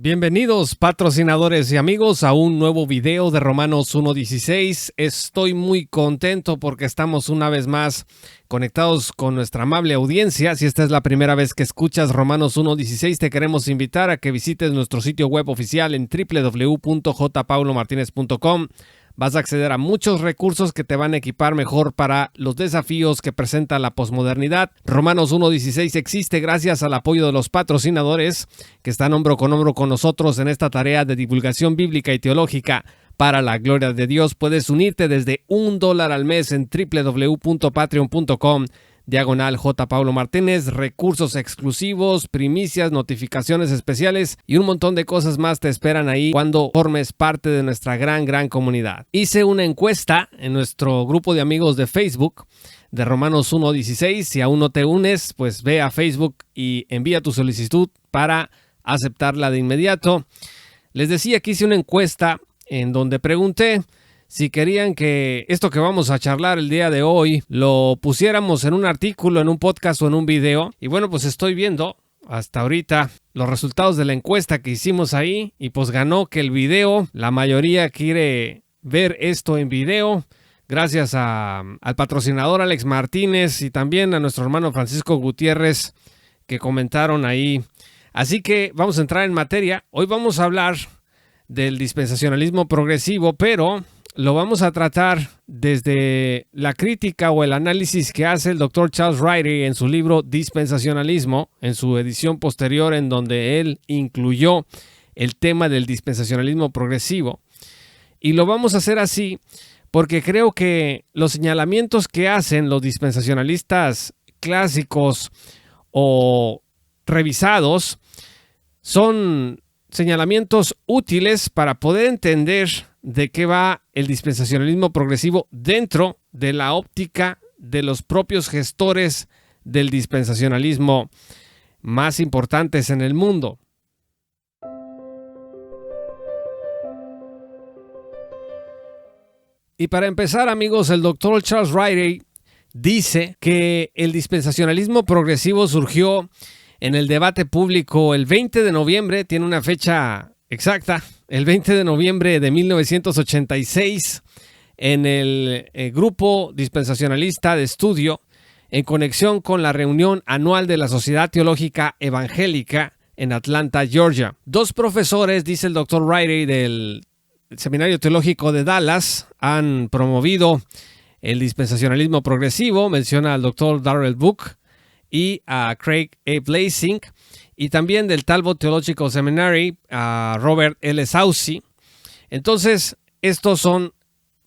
Bienvenidos patrocinadores y amigos a un nuevo video de Romanos 1.16. Estoy muy contento porque estamos una vez más conectados con nuestra amable audiencia. Si esta es la primera vez que escuchas Romanos 1.16, te queremos invitar a que visites nuestro sitio web oficial en www.jpaulomartinez.com. Vas a acceder a muchos recursos que te van a equipar mejor para los desafíos que presenta la posmodernidad. Romanos 1.16 existe gracias al apoyo de los patrocinadores que están hombro con nosotros en esta tarea de divulgación bíblica y teológica para la gloria de Dios. Puedes unirte desde $1 al mes en www.patreon.com/J. Paulo Martínez, recursos exclusivos, primicias, notificaciones especiales y un montón de cosas más te esperan ahí cuando formes parte de nuestra gran comunidad. Hice una encuesta en nuestro grupo de amigos de Facebook de Romanos 1.16. Si aún no te unes, pues ve a Facebook y envía tu solicitud para aceptarla de inmediato. Les decía que hice una encuesta en donde pregunté si querían que esto que vamos a charlar el día de hoy lo pusiéramos en un artículo, en un podcast o en un video. Y bueno, pues estoy viendo hasta ahorita los resultados de la encuesta que hicimos ahí. Y pues ganó que el video, la mayoría quiere ver esto en video. Gracias al patrocinador Alex Martínez y también a nuestro hermano Francisco Gutiérrez que comentaron ahí. Así que vamos a entrar en materia. Hoy vamos a hablar del dispensacionalismo progresivo, pero lo vamos a tratar desde la crítica o el análisis que hace el Dr. Charles Ryrie en su libro Dispensacionalismo, en su edición posterior en donde él incluyó el tema del dispensacionalismo progresivo. Y lo vamos a hacer así porque creo que los señalamientos que hacen los dispensacionalistas clásicos o revisados son señalamientos útiles para poder entender de qué va el dispensacionalismo progresivo dentro de la óptica de los propios gestores del dispensacionalismo más importantes en el mundo. Y para empezar, amigos, el Dr. Charles Ryrie dice que el dispensacionalismo progresivo surgió en el debate público el 20 de noviembre, tiene una fecha exacta, el 20 de noviembre de 1986, en el grupo dispensacionalista de estudio, en conexión con la reunión anual de la Sociedad Teológica Evangélica en Atlanta, Georgia. Dos profesores, dice el Dr. Ryrie, del Seminario Teológico de Dallas, han promovido el dispensacionalismo progresivo, menciona al Dr. Darrell Book y a Craig A. Blasing, y también del Talbot Theological Seminary, a Robert L. Saucy. Entonces, estos son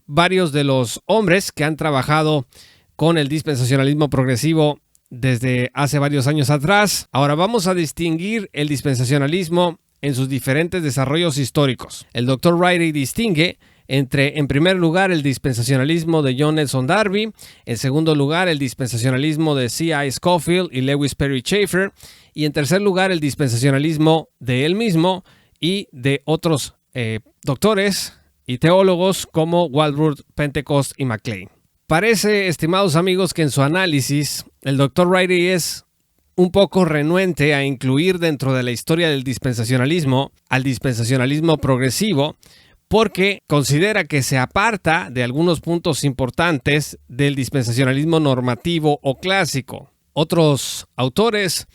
varios de los hombres que han trabajado con el dispensacionalismo progresivo desde hace varios años atrás. Ahora vamos a distinguir el dispensacionalismo en sus diferentes desarrollos históricos. El Dr. Ryrie distingue entre, en primer lugar, el dispensacionalismo de John Nelson Darby, en segundo lugar, el dispensacionalismo de C.I. Scofield y Lewis Perry Chafer, y en tercer lugar, el dispensacionalismo de él mismo y de otros doctores y teólogos como Walbrook, Pentecost y McLean. Parece, estimados amigos, que en su análisis el Dr. Ryrie es un poco renuente a incluir dentro de la historia del dispensacionalismo al dispensacionalismo progresivo, porque considera que se aparta de algunos puntos importantes del dispensacionalismo normativo o clásico. Otros autores,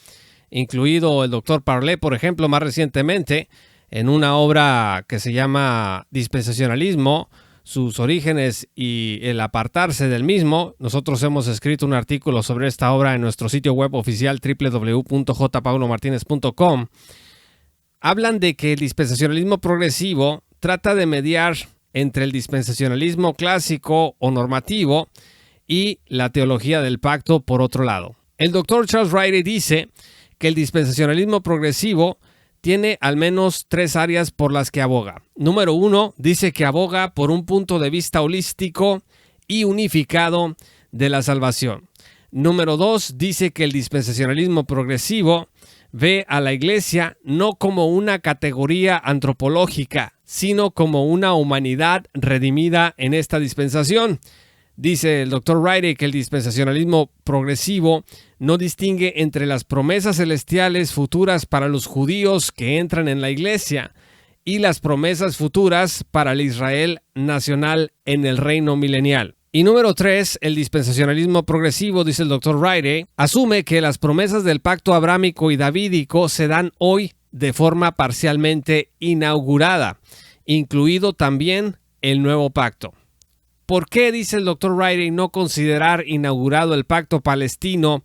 incluido el Dr. Parlé, por ejemplo, más recientemente, en una obra que se llama Dispensacionalismo, sus orígenes y el apartarse del mismo. Nosotros hemos escrito un artículo sobre esta obra en nuestro sitio web oficial www.jpaulomartinez.com. Hablan de que el dispensacionalismo progresivo trata de mediar entre el dispensacionalismo clásico o normativo y la teología del pacto por otro lado. El Dr. Charles Ryrie dice que el dispensacionalismo progresivo tiene al menos tres áreas por las que aboga. Número uno, dice que aboga por un punto de vista holístico y unificado de la salvación. Número dos, dice que el dispensacionalismo progresivo ve a la iglesia no como una categoría antropológica, sino como una humanidad redimida en esta dispensación. Dice el Dr. Riley que el dispensacionalismo progresivo no distingue entre las promesas celestiales futuras para los judíos que entran en la iglesia y las promesas futuras para el Israel nacional en el reino milenial. Y número 3, el dispensacionalismo progresivo, dice el Dr. Riley, asume que las promesas del pacto abrámico y davídico se dan hoy de forma parcialmente inaugurada, incluido también el nuevo pacto. ¿Por qué, dice el Dr. Riley, no considerar inaugurado el pacto palestino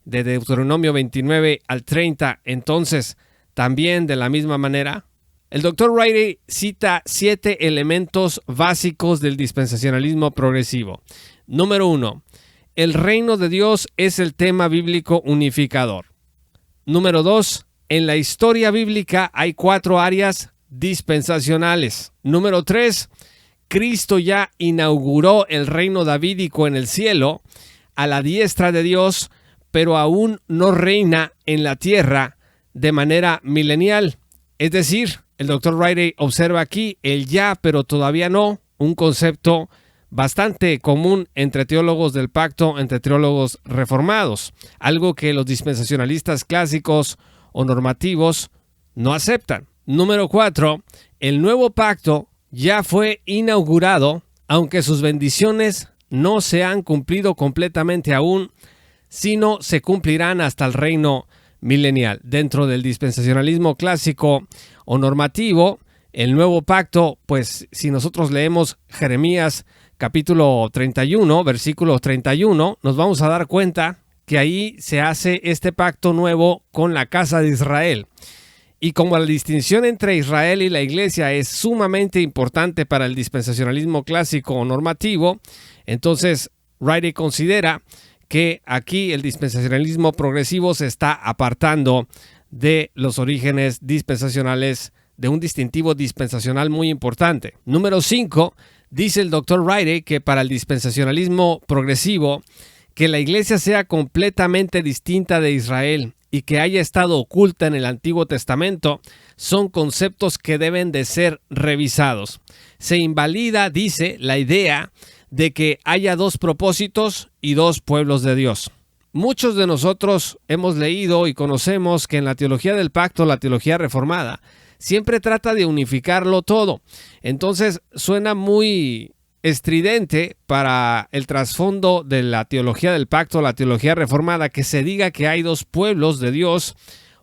de Deuteronomio 29 al 30, entonces también de la misma manera? El Dr. Riley cita 7 elementos básicos del dispensacionalismo progresivo. Número 1. El reino de Dios es el tema bíblico unificador. Número 2. En la historia bíblica hay 4 áreas dispensacionales. Número 3. Cristo ya inauguró el reino davídico en el cielo, a la diestra de Dios, pero aún no reina en la tierra de manera milenial. Es decir, el Dr. Riley observa aquí el ya, pero todavía no, un concepto bastante común entre teólogos del pacto, entre teólogos reformados, algo que los dispensacionalistas clásicos o normativos no aceptan. Número 4, el nuevo pacto ya fue inaugurado, aunque sus bendiciones no se han cumplido completamente aún, sino se cumplirán hasta el reino milenial. Dentro del dispensacionalismo clásico o normativo, el nuevo pacto, pues si nosotros leemos Jeremías capítulo 31, versículo 31, nos vamos a dar cuenta que ahí se hace este pacto nuevo con la casa de Israel. Y como la distinción entre Israel y la iglesia es sumamente importante para el dispensacionalismo clásico o normativo, entonces Riley considera que aquí el dispensacionalismo progresivo se está apartando de los orígenes dispensacionales, de un distintivo dispensacional muy importante. Número 5, dice el Dr. Riley que para el dispensacionalismo progresivo, que la iglesia sea completamente distinta de Israel y que haya estado oculta en el Antiguo Testamento son conceptos que deben de ser revisados. Se invalida, dice, la idea de que haya 2 propósitos y 2 pueblos de Dios. Muchos de nosotros hemos leído y conocemos que en la teología del pacto, la teología reformada, siempre trata de unificarlo todo. Entonces suena muy estridente para el trasfondo de la teología del pacto, la teología reformada, que se diga que hay 2 pueblos de Dios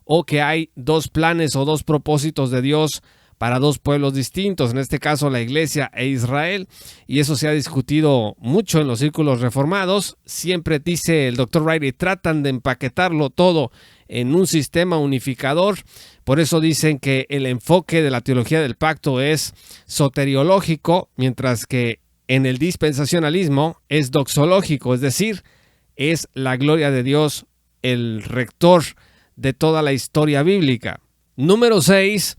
o que hay 2 planes o 2 propósitos de Dios para 2 pueblos distintos, en este caso la iglesia e Israel, y eso se ha discutido mucho en los círculos reformados. Siempre, dice el Dr. Riley, tratan de empaquetarlo todo en un sistema unificador. Por eso dicen que el enfoque de la teología del pacto es soteriológico, mientras que en el dispensacionalismo es doxológico, es decir, es la gloria de Dios el rector de toda la historia bíblica. Número 6,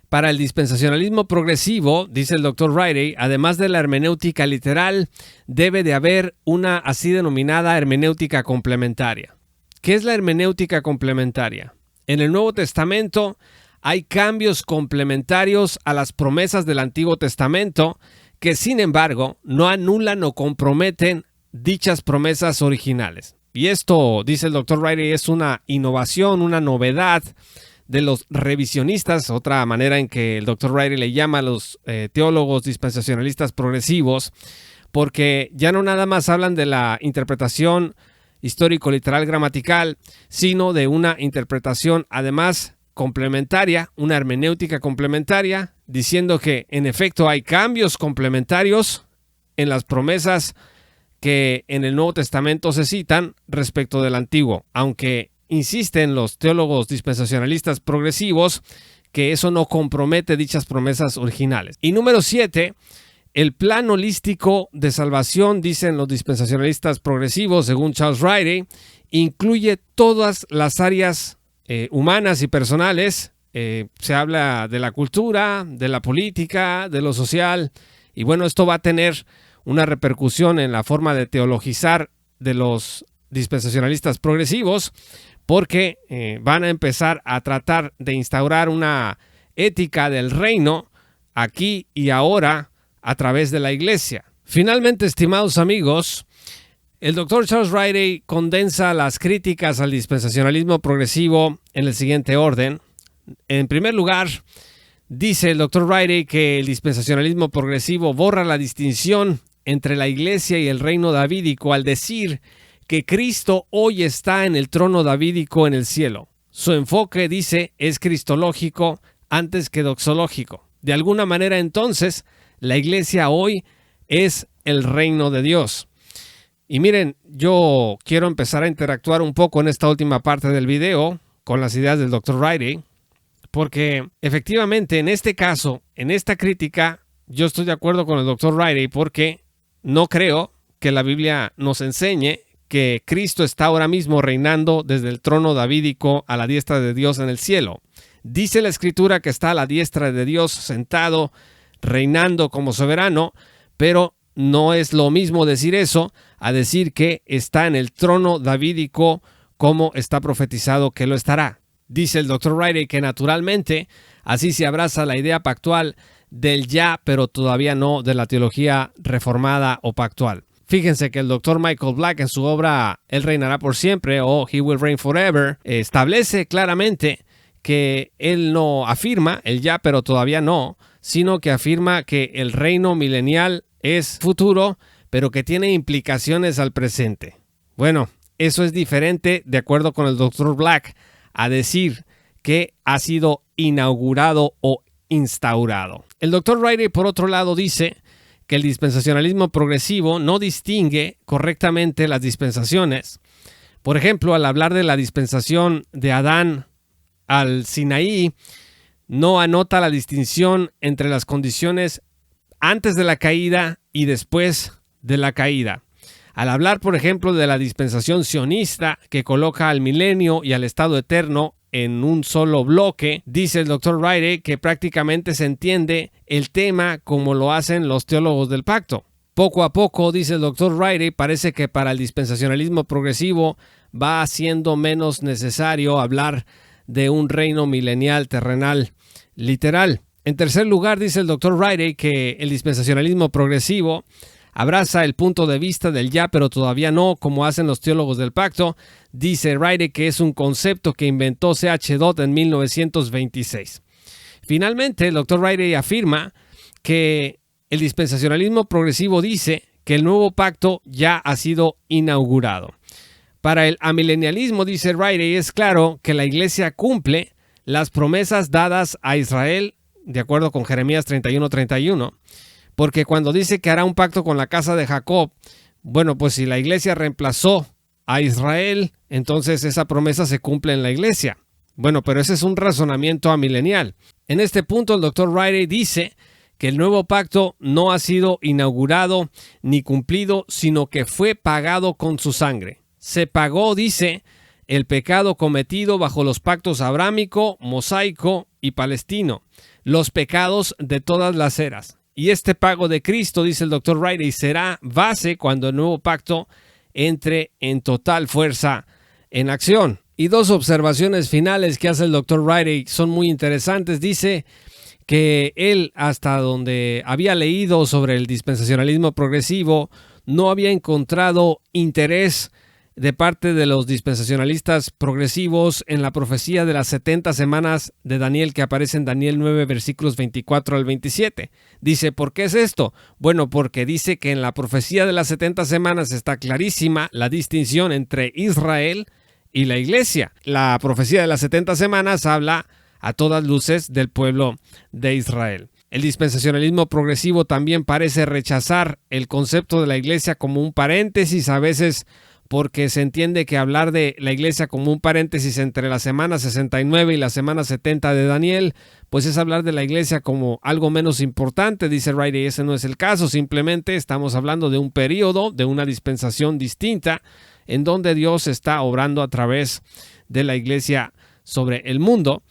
para el dispensacionalismo progresivo, dice el Dr. Riley, además de la hermenéutica literal, debe de haber una así denominada hermenéutica complementaria. ¿Qué es la hermenéutica complementaria? En el Nuevo Testamento hay cambios complementarios a las promesas del Antiguo Testamento que, sin embargo, no anulan o comprometen dichas promesas originales. Y esto, dice el Dr. Riley, es una innovación, una novedad de los revisionistas, otra manera en que el Dr. Riley le llama a los teólogos dispensacionalistas progresivos, porque ya no nada más hablan de la interpretación histórico-literal gramatical, sino de una interpretación además complementaria, una hermenéutica complementaria, diciendo que en efecto hay cambios complementarios en las promesas que en el Nuevo Testamento se citan respecto del Antiguo, aunque insisten los teólogos dispensacionalistas progresivos que eso no compromete dichas promesas originales. Y número 7, el plan holístico de salvación, dicen los dispensacionalistas progresivos, según Charles Riley, incluye todas las áreas humanas y personales. Se habla de la cultura, de la política, de lo social, y bueno, esto va a tener una repercusión en la forma de teologizar de los dispensacionalistas progresivos, porque van a empezar a tratar de instaurar una ética del reino aquí y ahora a través de la iglesia. Finalmente, estimados amigos, el Dr. Charles Riley condensa las críticas al dispensacionalismo progresivo en el siguiente orden. En primer lugar, dice el Dr. Riley que el dispensacionalismo progresivo borra la distinción entre la iglesia y el reino davídico al decir que Cristo hoy está en el trono davídico en el cielo. Su enfoque, dice, es cristológico antes que doxológico. De alguna manera, entonces, la iglesia hoy es el reino de Dios. Y miren, yo quiero empezar a interactuar un poco en esta última parte del video con las ideas del Dr. Riley, porque efectivamente en este caso, en esta crítica, yo estoy de acuerdo con el Dr. Riley porque no creo que la Biblia nos enseñe que Cristo está ahora mismo reinando desde el trono davídico a la diestra de Dios en el cielo. Dice la Escritura que está a la diestra de Dios sentado, reinando como soberano, pero no es lo mismo decir eso a decir que está en el trono davídico como está profetizado que lo estará. Dice el Dr. Riley que naturalmente así se abraza la idea pactual del ya, pero todavía no de la teología reformada o pactual. Fíjense que el Dr. Michael Black en su obra Él reinará por siempre o He will reign forever establece claramente que él no afirma el ya, pero todavía no, sino que afirma que el reino milenial es futuro, pero que tiene implicaciones al presente. Bueno, eso es diferente, de acuerdo con el Dr. Black, a decir que ha sido inaugurado o instaurado. El Dr. Riley, por otro lado, dice que el dispensacionalismo progresivo no distingue correctamente las dispensaciones. Por ejemplo, al hablar de la dispensación de Adán al Sinaí, no anota la distinción entre las condiciones antes de la caída y después de la caída. Al hablar, por ejemplo, de la dispensación sionista que coloca al milenio y al estado eterno en un solo bloque, dice el Dr. Riley que prácticamente se entiende el tema como lo hacen los teólogos del pacto. Poco a poco, dice el Dr. Riley, parece que para el dispensacionalismo progresivo va siendo menos necesario hablar de un reino milenial terrenal literal. En tercer lugar, dice el Dr. Riley que el dispensacionalismo progresivo abraza el punto de vista del ya, pero todavía no, como hacen los teólogos del pacto. Dice Riley que es un concepto que inventó C.H. Dodd en 1926. Finalmente, el Dr. Riley afirma que el dispensacionalismo progresivo dice que el nuevo pacto ya ha sido inaugurado. Para el amilenialismo, dice Riley, es claro que la iglesia cumple las promesas dadas a Israel, de acuerdo con Jeremías 31:31, porque cuando dice que hará un pacto con la casa de Jacob, bueno, pues si la iglesia reemplazó a Israel, entonces esa promesa se cumple en la iglesia. Bueno, pero ese es un razonamiento amilenial. En este punto, el Dr. Riley dice que el nuevo pacto no ha sido inaugurado ni cumplido, sino que fue pagado con su sangre. Se pagó, dice, el pecado cometido bajo los pactos abrámico, mosaico y palestino, los pecados de todas las eras. Y este pago de Cristo, dice el Dr. Riley, será base cuando el nuevo pacto entre en total fuerza en acción. Y dos observaciones finales que hace el Dr. Riley son muy interesantes. Dice que él, hasta donde había leído sobre el dispensacionalismo progresivo, no había encontrado interés de parte de los dispensacionalistas progresivos en la profecía de las 70 semanas de Daniel que aparece en Daniel 9 versículos 24 al 27. Dice, ¿por qué es esto? Bueno, porque dice que en la profecía de las 70 semanas está clarísima la distinción entre Israel y la iglesia. La profecía de las 70 semanas habla a todas luces del pueblo de Israel. El dispensacionalismo progresivo también parece rechazar el concepto de la iglesia como un paréntesis, a veces porque se entiende que hablar de la iglesia como un paréntesis entre la semana 69 y la semana 70 de Daniel, pues es hablar de la iglesia como algo menos importante, dice Riley. Ese no es el caso, simplemente estamos hablando de un periodo, de una dispensación distinta, en donde Dios está obrando a través de la iglesia sobre el mundo.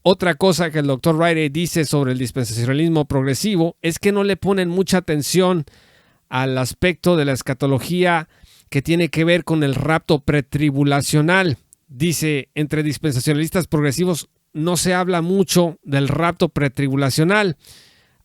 Otra cosa que el Dr. Riley dice sobre el dispensacionalismo progresivo es que no le ponen mucha atención al aspecto de la escatología que tiene que ver con el rapto pretribulacional. Dice, entre dispensacionalistas progresivos no se habla mucho del rapto pretribulacional.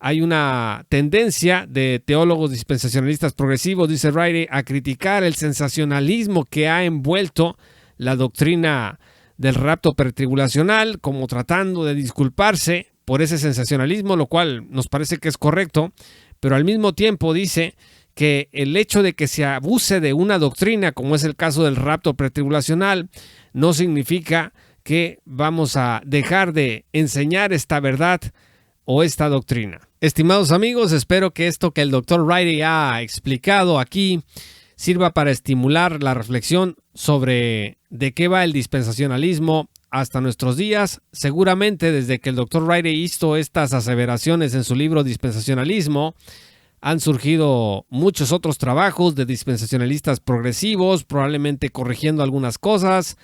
hay una tendencia de teólogos dispensacionalistas progresivos, dice Riley, a criticar el sensacionalismo que ha envuelto la doctrina del rapto pretribulacional, como tratando de disculparse por ese sensacionalismo, lo cual nos parece que es correcto, pero al mismo tiempo dice que el hecho de que se abuse de una doctrina, como es el caso del rapto pretribulacional, no significa que vamos a dejar de enseñar esta verdad o esta doctrina. Estimados amigos, espero que esto que el Dr. Riley ha explicado aquí sirva para estimular la reflexión sobre de qué va el dispensacionalismo hasta nuestros días. Seguramente desde que el Dr. Riley hizo estas aseveraciones en su libro Dispensacionalismo, han surgido muchos otros trabajos de dispensacionalistas progresivos, probablemente corrigiendo algunas cosas,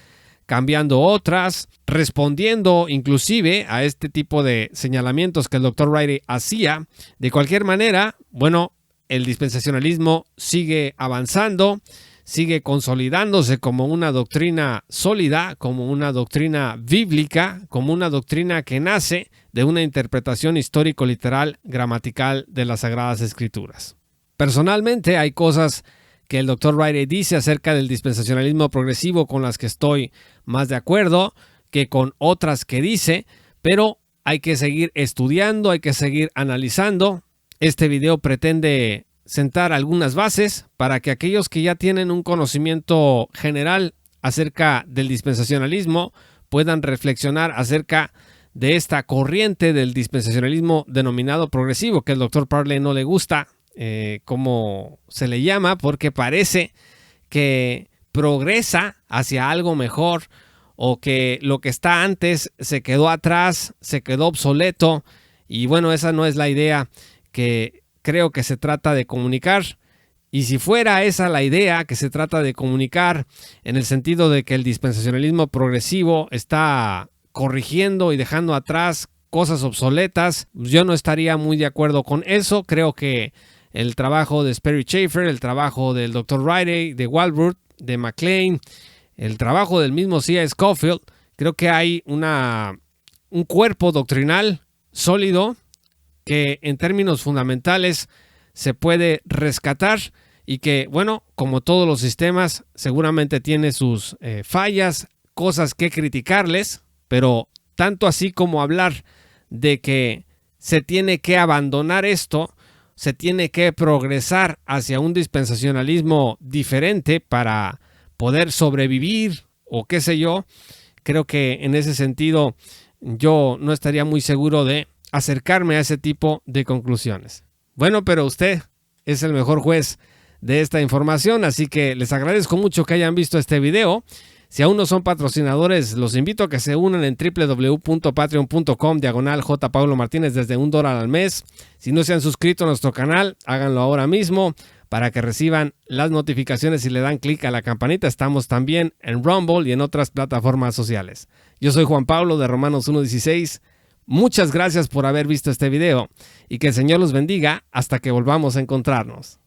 cambiando otras, respondiendo inclusive a este tipo de señalamientos que el Dr. Riley hacía. De cualquier manera, bueno, el dispensacionalismo sigue avanzando, sigue consolidándose como una doctrina sólida, como una doctrina bíblica, como una doctrina que nace de una interpretación histórico-literal gramatical de las Sagradas Escrituras. Personalmente hay cosas que el Dr. Riley dice acerca del dispensacionalismo progresivo con las que estoy más de acuerdo que con otras que dice, pero hay que seguir estudiando, hay que seguir analizando. Este video pretende sentar algunas bases para que aquellos que ya tienen un conocimiento general acerca del dispensacionalismo puedan reflexionar acerca de esta corriente del dispensacionalismo denominado progresivo, que al Dr. Parley no le gusta como se le llama, porque parece que progresa hacia algo mejor o que lo que está antes se quedó atrás, se quedó obsoleto, y bueno, esa no es la idea que creo que se trata de comunicar. Y si fuera esa la idea que se trata de comunicar, en el sentido de que el dispensacionalismo progresivo está corrigiendo y dejando atrás cosas obsoletas, yo no estaría muy de acuerdo con eso. Creo que el trabajo de Sperry Chafer, el trabajo del Dr. Riley, de Walbrook, de McLean, el trabajo del mismo C.I. Scofield, creo que hay un cuerpo doctrinal sólido que en términos fundamentales se puede rescatar y que, bueno, como todos los sistemas, seguramente tiene sus fallas, cosas que criticarles, pero tanto así como hablar de que se tiene que abandonar esto, se tiene que progresar hacia un dispensacionalismo diferente para poder sobrevivir o qué sé yo, creo que en ese sentido yo no estaría muy seguro de acercarme a ese tipo de conclusiones. Bueno, pero usted es el mejor juez de esta información, así que les agradezco mucho que hayan visto este video. Si aún no son patrocinadores, los invito a que se unan en www.patreon.com/J. Pablo Martínez desde $1 al mes. Si no se han suscrito a nuestro canal, háganlo ahora mismo para que reciban las notificaciones y le dan clic a la campanita. Estamos también en Rumble y en otras plataformas sociales. Yo soy Juan Pablo de Romanos 1:16. Muchas gracias por haber visto este video y que el Señor los bendiga hasta que volvamos a encontrarnos.